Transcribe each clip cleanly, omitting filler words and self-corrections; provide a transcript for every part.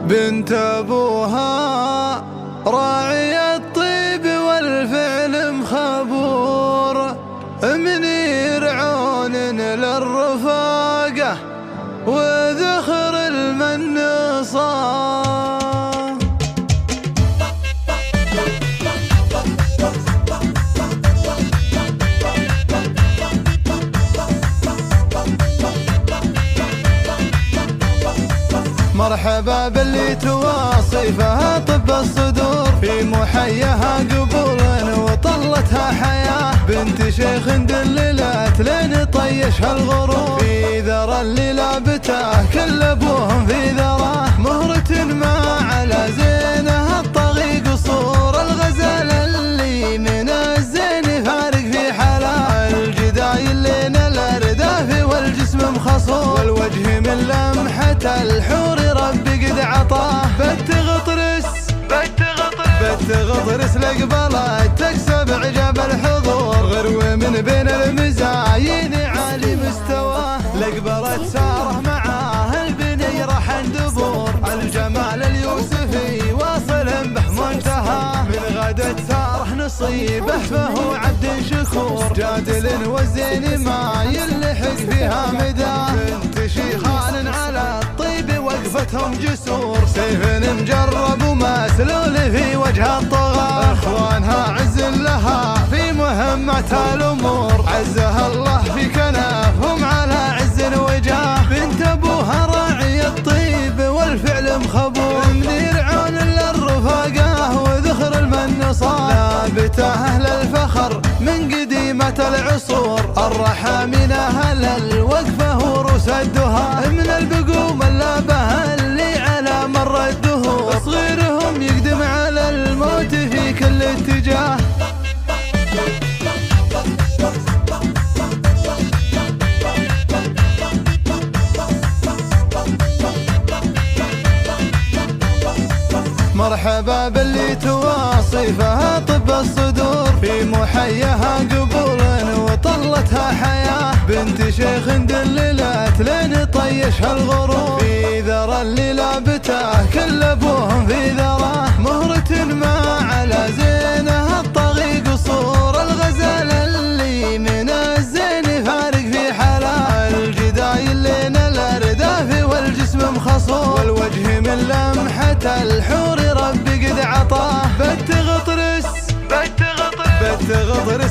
بنت أبوها راعي الطيب والفعل مخبور، منير عون للرفاقة وذخر المن صار. مرحبا باللي تواصفها طب الصدور، في محياها قبول وطلتها حياة، بنت شيخ دللت لين طيشها الغرور، في ذرى اللي لابته كل ابوهم في ذراه، مهرة ما على زينها الطغي قصور، الغزال اللي من الزين فارق في حلاه، الجداي اللي الردافي والجسم مخصور، والوجه من لمحة الحور ربي قد عطاه، بتغطرس لقبلت تكسب اعجاب الحضور، غرو من بين المزايين عالي مستواه، لقبلت ساره معاه البني راح اندبور، الجمال اليوسفي واصل به منتهى، من غدت ساره نصيبه فهو عبد شكور، جادل والزين ما يلحق فيها مداه، بنت شيخان على الطيب وقفتهم جسور، سيف مجرب ومسلول في وجه الطغاة، اخوانها عز لها في مهمتها الامور، عزها الله في كنافهم على عز وجاه، بنت ابوها راعي الطيب والفعل مخبور، منير عون للرفاقه وذخر المن صار، لابته اهل الفخر من قديمة العصور، الرحى من اهل الوقفه وروس الدهى، من البقوم اللابه اللي على مر الدهور، صغيرهم يقدم على الموت في كل اتجاه. مرحبا باللي تواصفها طب الصدور، في محياها قبول وطلتها حياة، بنت شيخ دللت لين طيشها الغرور، في ذرى اللي لابته كل ابوهم في ذراه، مهرة ما على زينها الطغي قصور، الغزال اللي من الزين فارق في حلاه، الجداي اللي الردافي والجسم مخصور، والوجه من لمحة الحور ربي قد عطاه، بتغطرس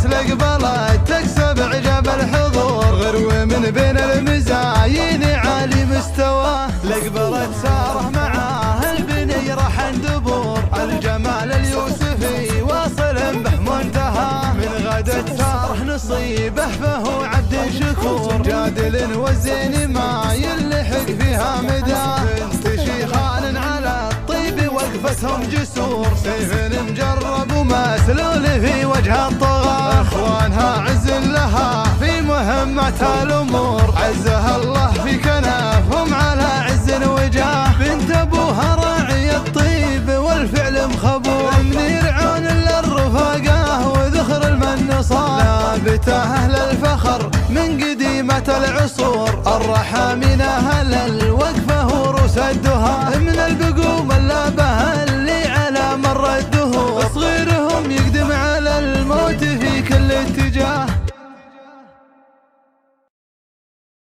لقبلت تكسب اعجاب الحضور، غرو من بين المزايين عالي مستواه، لقبلت ساره معاه البني راح اندبور، الجمال اليوسفي واصل به منتهى، من غدت ساره نصيبه فهو عبد شكور، جادل والزين ما يلحق فيها مداه، بنت شيخان على الطيب وقفتهم جسور، سيف مجرب ومسلول في وجه الطغاة، اخوانها عز لها في مهمتها الامور، عزها الله في كنافهم على عز وجاه، بنت ابوها راعي الطيب والفعل مخبور، منير عون للرفاقه وذخر المن صار، لابته اهل الفخر من قديمة العصور، الرحى من اهل الوقفه وروس الدهى، من